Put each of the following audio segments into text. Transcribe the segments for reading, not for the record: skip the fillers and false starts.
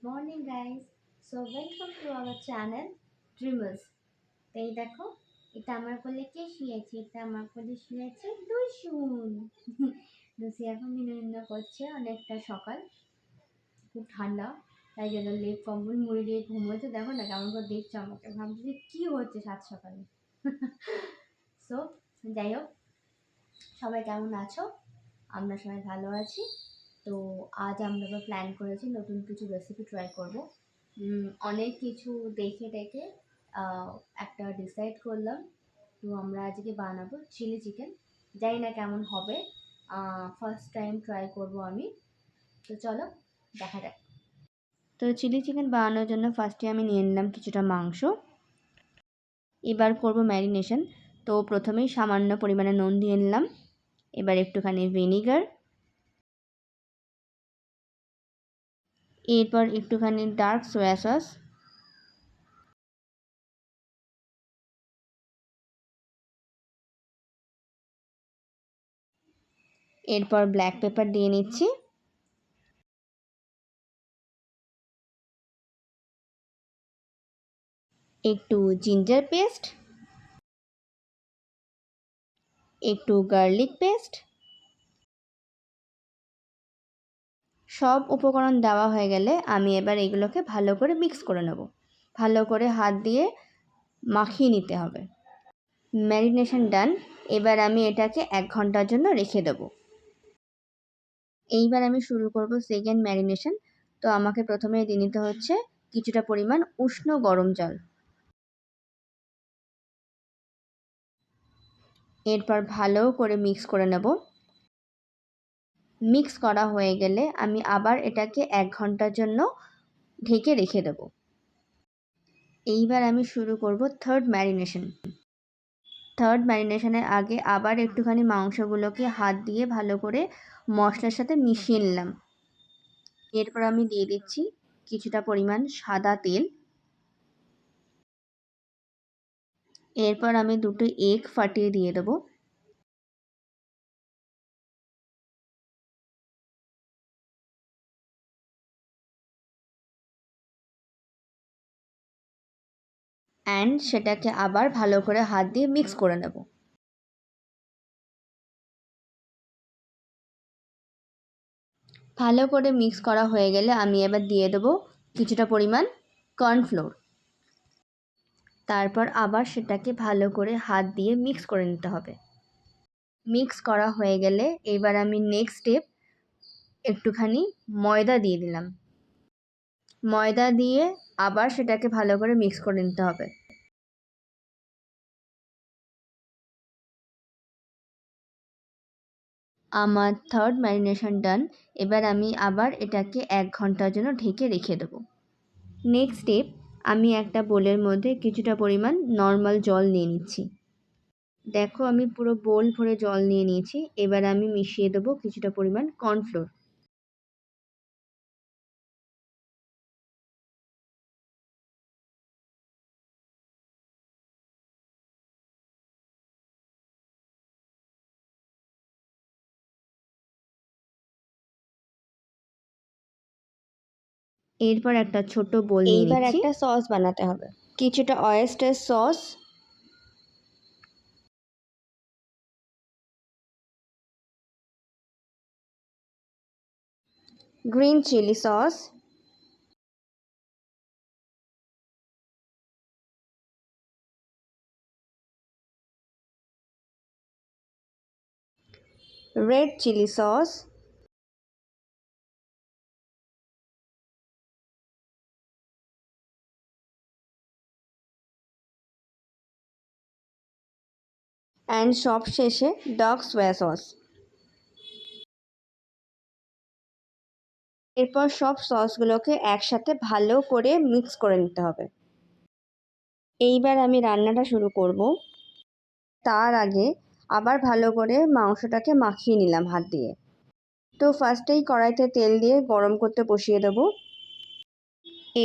morning guys. So welcome to our channel Dreamers. তো এই দেখো, এটা আমার কোলে কে শুয়েছে? এটা আমার কোলে শুয়েছে দুশুন। দুসি এখন নিন্না করছে, অনেকটা সকাল, খুব ঠান্ডা, তাই জন্য লেপ কম্বল মুড়ি দিয়ে ঘুমোচ্ছে। দেখো না কেমন করে দেখছো আমাকে, ভাবছি যে কী হচ্ছে সাত সকালে। সো যাই হোক, সবাই কেমন আছো? আমরা সবাই ভালো আছি। তো আজ আমরা প্ল্যান করেছি নতুন কিছু রেসিপি ট্রাই করব। অনেক কিছু দেখে টেকে একটা ডিসাইড করলাম। তো আমরা আজকে বানাবো চিলি চিকেন। জানি না কেমন হবে, ফার্স্ট টাইম ট্রাই করব আমি। তো চলো দেখা যাক। তো চিলি চিকেন বানানোর জন্য ফার্স্টে আমি নিয়ে নিলাম কিছুটা মাংস। এবার করব ম্যারিনেশন। তো প্রথমেই সামান্য পরিমাণে নুন দিয়ে নিলাম, এবার একটুখানি ভিনিগার, এরপর একটুখানি ডার্ক সোয়া সস, এরপর ব্ল্যাক পেপার দিয়ে নিচ্ছি, একটু জিঞ্জার পেস্ট, একটু গার্লিক পেস্ট। সব উপকরণ দেওয়া হয়ে গেলে আমি এবার এগুলোকে ভালো করে মিক্স করে নেব। ভালো করে হাত দিয়ে মাখিয়ে নিতে হবে। ম্যারিনেশন ডান। এবার আমি এটাকে 1 ঘন্টার জন্য রেখে দেব। এইবার আমি শুরু করব সেকেন্ড ম্যারিনেশন। তো আমাকে প্রথমে দিয়ে নিতে হচ্ছে কিছুটা পরিমাণ উষ্ণ গরম জল। এরপর ভালো করে মিক্স করে নেব। মিক্স করা হয়ে গেলে আমি আবার এটাকে 1 ঘন্টার জন্য ঢেকে রেখে দেব। এইবার আমি শুরু করব থার্ড ম্যারিনেশন। থার্ড ম্যারিনেশনের আগে আবার একটুখানি মাংসগুলোকে হাত দিয়ে ভালো করে মশলার সাথে মিশিয়ে নিলাম। এরপর আমি দিয়ে দিচ্ছি কিছুটা পরিমাণ সাদা তেল। এরপর আমি 2টো এগ ফাটিয়ে দিয়ে দেবো। অ্যান্ড সেটাকে আবার ভালো করে হাত দিয়ে মিক্স করে নেব। ভালো করে মিক্স করা হয়ে গেলে আমি এবার দিয়ে দেবো কিছুটা পরিমাণ কর্নফ্লোর। তারপর আবার সেটাকে ভালো করে হাত দিয়ে মিক্স করে নিতে হবে। মিক্স করা হয়ে গেলে এবার আমি নেক্সট স্টেপ একটুখানি ময়দা দিয়ে দিলাম। ময়দা দিয়ে আবার সেটাকে ভালো করে মিক্স করে নিতে হবে। আমার থার্ড ম্যারিনেশন ডান। এবার আমি আবার এটাকে 1 ঘন্টার জন্য ঢেকে রেখে দেবো। নেক্সট স্টেপ, আমি একটা বোলের মধ্যে কিছুটা পরিমাণ নর্মাল জল নিয়ে নিচ্ছি। দেখো আমি পুরো বোল ভরে জল নিয়ে নিয়েছি। এবার আমি মিশিয়ে দেবো কিছুটা পরিমাণ কর্নফ্লোর। এরপর একটা ছোট বোল নিয়ে নিচ্ছি। এইবার একটা সস বানাতে হবে। কিছুটা oyster sauce, green chilli sauce, red chilli sauce, and সবশেষে ডার্ক সোয়া সস। এরপর সব সসগুলোকে একসাথে ভালো করে মিক্স করে নিতে হবে। এইবার আমি রান্নাটা শুরু করব। তার আগে আবার ভালো করে মাংসটাকে মাখিয়ে নিলাম হাত দিয়ে। তো ফার্স্টেই কড়াইতে তেল দিয়ে গরম করতে বসিয়ে দেব।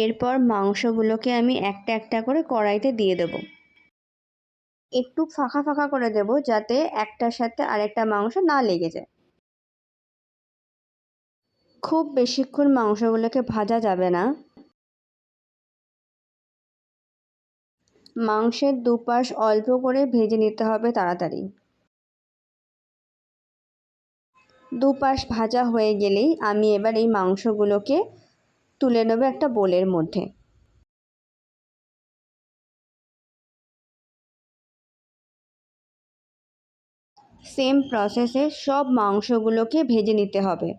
এরপর মাংসগুলোকে আমি একটা একটা করে কড়াইতে দিয়ে দেব। একটু ফাঁকা ফাঁকা করে দেব যাতে একটার সাথে আরেকটা মাংস না লেগে যায়। খুব বেশিক্ষণ মাংসগুলোকে ভাজা যাবে না, মাংসের দুপাশ অল্প করে ভেজে নিতে হবে তাড়াতাড়ি। দুপাশ ভাজা হয়ে গেলেই আমি এবার এই মাংসগুলোকে তুলে নেব একটা বোলের মধ্যে। সেম প্রসেসে সব মাংসগুলোকে ভেজে নিতে হবে।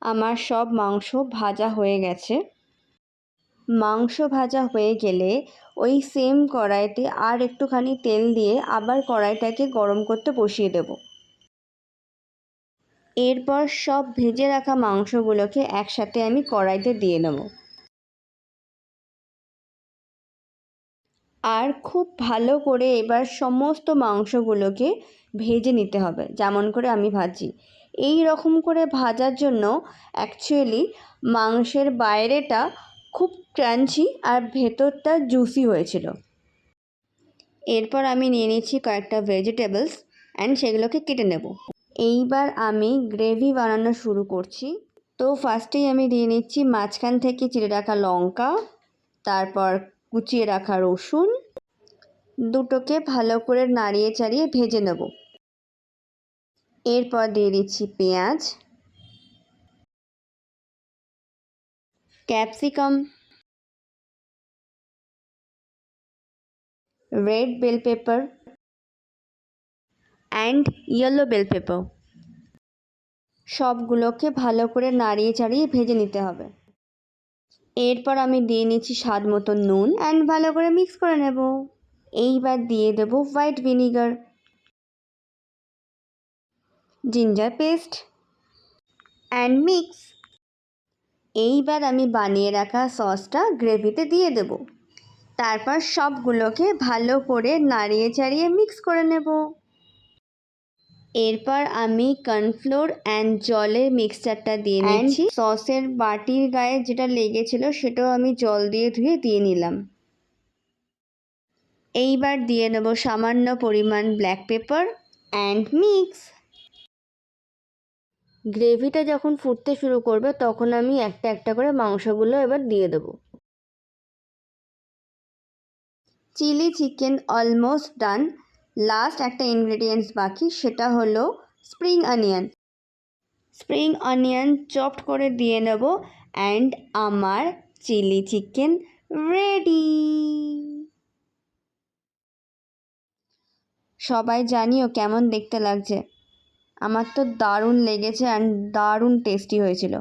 আমার সব মাংস ভাজা হয়ে গেছে। মাংস ভাজা হয়ে গেলে ওই সেম কড়াইতে আর একটুখানি তেল দিয়ে আবার কড়াইটাকে গরম করতে বসিয়ে দেব। এরপর সব ভেজে রাখা মাংসগুলোকে একসাথে আমি কড়াইতে দিয়ে নেব। আর খুব ভালো করে এবার সমস্ত মাংসগুলোকে ভেজে নিতে হবে, যেমন করে আমি ভাজি। এই রকম করে ভাজার জন্য অ্যাকচুয়ালি মাংসের বাইরেটা খুব ক্রাঞ্চি আর ভেতরটা জুসি হয়েছিল। এরপর আমি নিয়ে নিচ্ছি কয়েকটা ভেজিটেবলস অ্যান্ড সেগুলোকে কেটে নেব। এইবার আমি গ্রেভি বানানো শুরু করছি। তো ফার্স্টেই আমি দিয়ে নিচ্ছি মাঝখান থেকে চিড়ে রাখা লঙ্কা, তারপর কুচিয়ে রাখা রসুন, দুটোকে ভালো করে নাড়িয়ে চাড়িয়ে ভেজে নেব। এরপর দিয়ে দিচ্ছি পেঁয়াজ, capsicum, red bell pepper and yellow bell pepper. সবগুলোকে ভালো করে নাড়িয়ে চাড়িয়ে ভেজে নিতে হবে। এরপর আমি দিয়ে নিচ্ছি স্বাদ মতো নুন অ্যান্ড ভালো করে মিক্স করে নেব। এইবার দিয়ে দেব white vinegar, ginger paste and mix. এইবার আমি বানিয়ে রাখা সসটা গ্রেভিতে দিয়ে দেব। তারপর সবগুলোকে ভালো করে নাড়িয়ে চাড়িয়ে মিক্স করে নেব। এরপর আমি কর্নফ্লোর অ্যান্ড জলের মিক্সচারটা দিয়ে নিচ্ছি। সসের বাটির গায়ে যেটা লেগেছিল সেটাও আমি জল দিয়ে ধুয়ে দিয়ে নিলাম। এইবার দিয়ে নেব সামান্য পরিমাণ ব্ল্যাক পেপার অ্যান্ড মিক্স। গ্রেভিটা যখন ফুটতে শুরু করবে তখন আমি একটা একটা করে মাংসগুলো এবার দিয়ে দেবো। Chilli chicken almost done. Last একটা ইনগ্রেডিয়েন্টস বাকি, সেটা হলো spring onion. Spring onion chopped করে দিয়ে নেব অ্যান্ড আমার চিলি চিকেন রেডি। সবাই জানিও কেমন দেখতে লাগছে। আমার তো দারুণ লেগেছে অ্যান্ড দারুণ টেস্টি হয়েছিল।